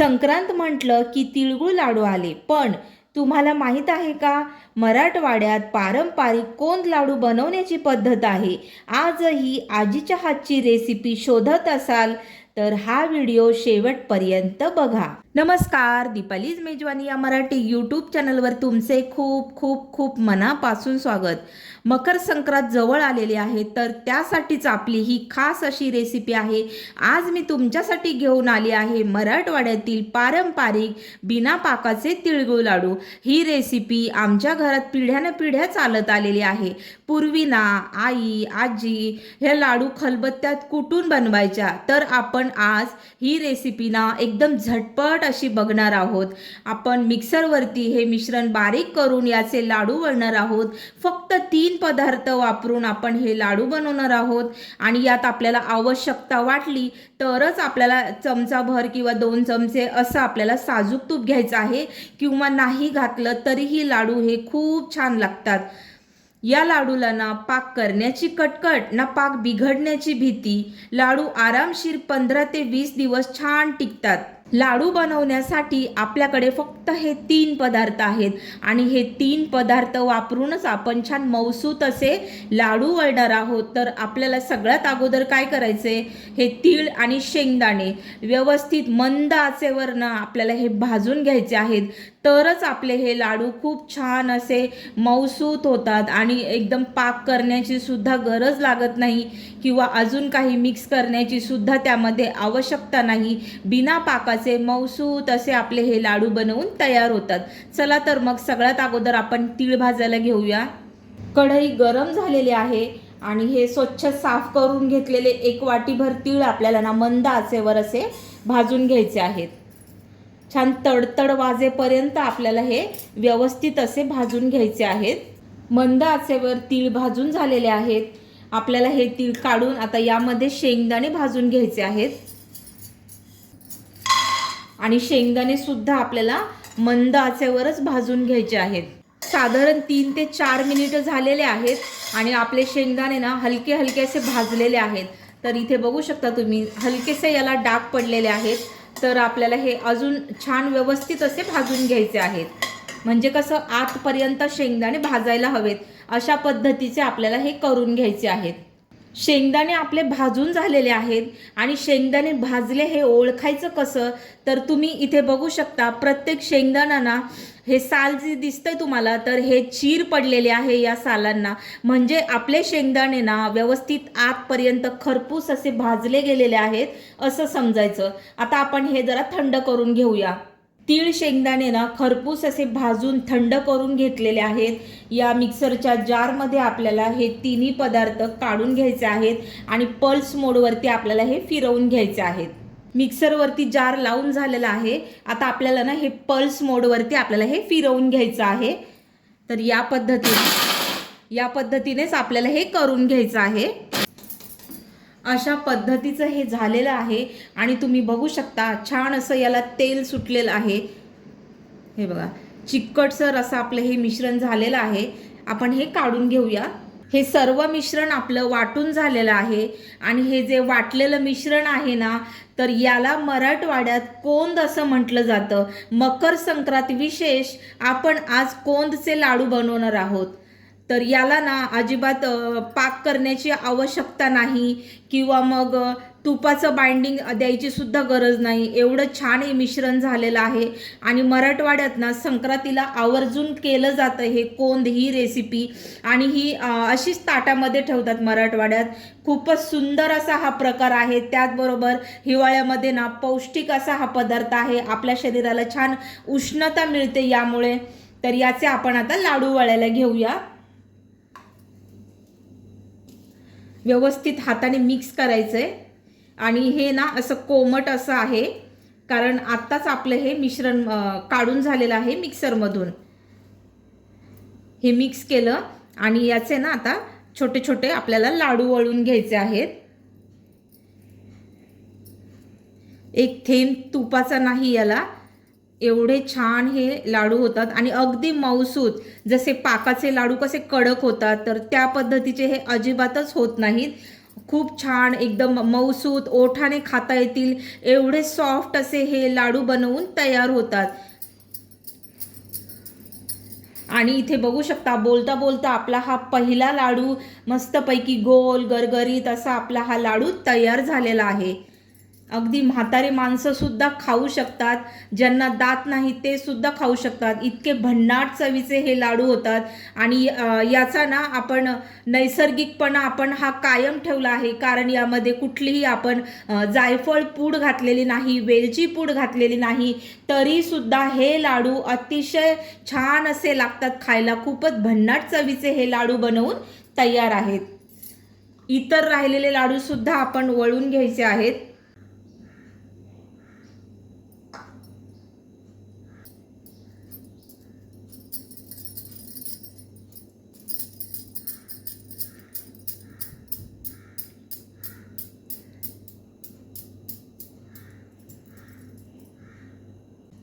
संक्रांत म्हटलं की तिळगुळ लाडू आले. पण तुम्हाला माहीत आहे का, मराठवाड्यात पारंपरिक कोंद लाडू बनवण्याची पद्धत आहे. आजही आजीच्या हातची रेसिपी शोधत असाल तर हा व्हिडिओ शेवटपर्यंत बघा. नमस्कार, दीपालीज मेजवानी या मराठी यूट्यूब चॅनलवर तुमचे खूप खूप खूप मनापासून स्वागत. मकर संक्रांत जवळ आलेली आहे, तर त्यासाठीच आपली ही खास अशी रेसिपी आहे. आज मी तुमच्यासाठी घेऊन आली आहे मराठवाड्यातील पारंपरिक बिना पाकाचे तिळगुळ लाडू. ही रेसिपी आमच्या घरात पिढ्यानपिढ्या चालत आलेली आहे. पूर्वी ना आई आजी हे लाडू खलबत्त्यात कुटून बनवायच्या, तर आपण आज ही रेसिपी ना एकदम झटपट अशी बघणार आहोत. आपण मिक्सरवरती हे मिश्रण बारीक करून याचे लाडू वळणार आहोत. फक्त 3 पदार्थ वापरून आपण हे लाडू बनवणार आहोत. आणि यात आपल्याला आवश्यकता वाटली तरच आपल्याला चमचाभर किंवा 2 चमचे असं आपल्याला साजूक तूप घ्यायचं आहे, किंवा नाही घातलं तरीही लाडू हे खूप छान लागतात. या लाडूला ना पाक करण्याची कटकट ना पाक बिघडण्याची भीती. लाडू आरामशीर 15 ते 20 दिवस छान टिकतात. लाडू बनवण्यासाठी आपल्याकडे फक्त हे 3 पदार्थ आहेत आणि हे 3 पदार्थ वापरूनच आपण छान मऊसूत असे लाडू वळणार आहोत. तर आपल्याला सगळ्यात अगोदर काय करायचे, हे तीळ आणि शेंगदाणे व्यवस्थित मंद आचेवर ना आपल्याला हे भाजून घ्यायचे आहेत. तरच आपले हे लाडू खूप छान असे मऊसूत होतात आणि एकदम पाक करण्याची सुद्धा गरज लागत नाही, किंवा अजून काही मिक्स करण्याची सुद्धा त्यामध्ये आवश्यकता नाही. बिना पाकाचे मऊसूत असे आपले हे लाडू बनवून तयार होतात. चला तर मग सगळ्यात अगोदर आपण तीळ भाजायला घेऊया. कढई गरम झालेली आहे आणि हे स्वच्छ साफ करून घेतलेले 1 वाटीभर तीळ आपल्याला ना मंद आचेवर असे भाजून घ्यायचे आहेत. छान तडतड वाजेपर्यंत आपल्याला हे व्यवस्थित असे भाजून घ्यायचे आहेत. मंद आचेवर तीळ भाजून झालेले आहेत. आपल्याला हे तीळ काढून आता यामध्ये शेंगदाणे भाजून घ्यायचे आहेत. आणि शेंगदाणे सुद्धा आपल्याला मंद आचेवरच भाजून घ्यायचे आहेत. साधारण 3 ते 4 मिनिट झालेले आहेत आणि आपले शेंगदाणे ना हलके हलके असे भाजलेले आहेत. तर इथे बघू शकता तुम्ही, हलकेसे याला डाग पडलेले आहेत. तर आपल्याला हे अजून छान व्यवस्थित असे भाजून घ्यायचे आहेत. म्हणजे कसं आतपर्यंत शेंगदाणे भाजायला हवेत, अशा पद्धतीचे आपल्याला हे करून घ्यायचे आहेत. शेंगदाणे आपले भाजून झालेले आहेत. आणि शेंगदाणे भाजले हे ओळखायचं कसं, तर तुम्ही इथे बघू शकता प्रत्येक शेंगदाणा हे साल जे दिसतंय तुम्हाला, तर हे चीर पडलेले आहे या सालांना. म्हणजे आपले शेंगदाणे ना व्यवस्थित आतपर्यंत खरपूस असे भाजले गेलेले आहेत असं समजायचं. आता आपण हे जरा थंड करून घेऊया. तीळ शेंगदाणे ना खरपूस असे भाजून थंड करून घेतलेले आहेत. या मिक्सरच्या जारमध्ये आपल्याला हे 3 पदार्थ काढून घ्यायचे आहेत आणि पल्स मोडवरती आपल्याला हे फिरवून घ्यायचे आहेत. मिक्सरवरती जार लावून झालेला आहे. आता आपल्याला ना हे पल्स मोडवरती आपल्याला हे फिरवून घ्यायचं आहे. तर या पद्धतीनेच आपल्याला हे करून घ्यायचं आहे. अशा पद्धतीचं हे झालेलं आहे आणि तुम्ही बघू शकता छान असं याला तेल सुटलेलं आहे. हे बघा, चिकटसर असं आपलं हे मिश्रण झालेलं आहे. आपण हे काढून घेऊया. हे सर्व मिश्रण आपलं वाटून झालेलं आहे. आणि हे जे वाटलेलं मिश्रण आहे ना, तर याला मराठवाड्यात कोंद असं म्हटलं जातं. मकर संक्रांत विशेष आपण आज कोंदचे लाडू बनवणार आहोत. तर याला ना अजिबात पाक करण्याची आवश्यकता नाही, किंवा मग तुपाचं बाइंडिंग द्यायची सुद्धा गरज नाही. एवढं छान हे मिश्रण झालेलं आहे. आणि मराठवाड्यात ना संक्रांतीला आवर्जून केलं जातं हे कोंद, ही रेसिपी. आणि ही अशीच ताटामध्ये ठेवतात मराठवाड्यात. खूपच सुंदर असा हा प्रकार आहे. त्याचबरोबर हिवाळ्यामध्ये ना पौष्टिक असा हा पदार्थ आहे. आपल्या शरीराला छान उष्णता मिळते यामुळे. तर याचे आपण आता लाडू वळायला घेऊया. व्यवस्थित हाताने मिक्स करायचंय. आणि हे ना असं कोमट असं आहे, कारण आत्ताच आपलं हे मिश्रण काढून झालेलं आहे मिक्सरमधून. हे मिक्स केलं आणि याचे ना आता छोटे छोटे आपल्याला लाडू वळून घ्यायचे आहेत. एक थेंब तुपाचा नाही याला, एवढे छान हे लाडू होतात आणि अगदी मऊसूत. जसे पाकाचे लाडू कसे कडक होतात, तर त्या पद्धतीचे हे अजिबातच होत नाहीत. खूप छान एकदम मऊसूत ओठाने खाता येतील एवढे सॉफ्ट असे हे लाडू बनवून तयार होतात. आणि इथे बघू शकता बोलता बोलता आपला हा पहिला लाडू मस्तपैकी गोल गरगरीत असा आपला हा लाडू तयार झालेला आहे. अगदी म्हातारे माणसं सुद्धा खाऊ शकतात, ज्यांना दात नाही ते सुद्धा खाऊ शकतात. इतके भन्नाट चवीचे हे लाडू होतात. आणि याचा ना आपण नैसर्गिकपणा आपण हा कायम ठेवला आहे, कारण यामध्ये कुठलीही आपण जायफळ पूड घातलेली नाही, वेलची पूड घातलेली नाही, तरी सुद्धा हे लाडू अतिशय छान असे लागतात खायला. खूपच भन्नाट चवीचे हे लाडू बनवून तयार आहेत. इतर राहिलेले लाडू सुद्धा आपण वळून घ्यायचे आहेत.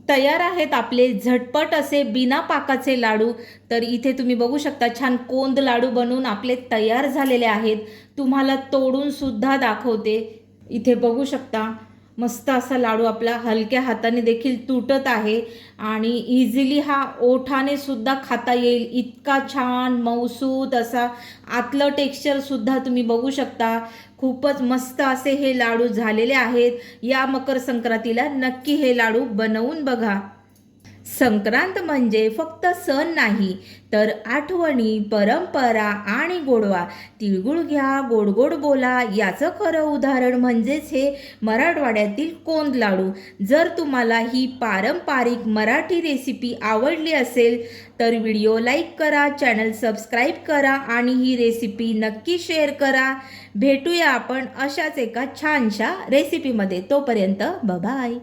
तयार आहेत आपले झटपट असे बिना पाकाचे लाडू. तर इथे तुम्ही बघू शकता छान कोंद लाडू बनवून आपले तयार झालेले आहेत. तुम्हाला तोडून सुद्धा दाखवते. इथे बघू शकता मस्त असा लाडू आपला हलक्या हाताने देखील तुटत आहे आणि इझिली हा ओठाने सुद्धा खाता येईल इतका छान मऊसूत असा आतलं टेक्स्चर सुद्धा तुम्ही बघू शकता. खूपच मस्त असे हे लाडू झालेले आहेत. या मकर संक्रांतीला नक्की हे लाडू बनवून बघा. संक्रांत म्हणजे फक्त सण नाही, तर आठवणी, परंपरा आणि गोडवा. तिळगुळ घ्या, गोड गोड बोला, याचं खरं उदाहरण म्हणजेच हे मराठवाड्यातील कोंद लाडू. जर तुम्हाला ही पारंपरिक मराठी रेसिपी आवडली असेल तर व्हिडिओ लाईक करा, चॅनल सबस्क्राईब करा आणि ही रेसिपी नक्की शेअर करा. भेटूया आपण अशाच एका छानशा रेसिपीमध्ये. तोपर्यंत बाय.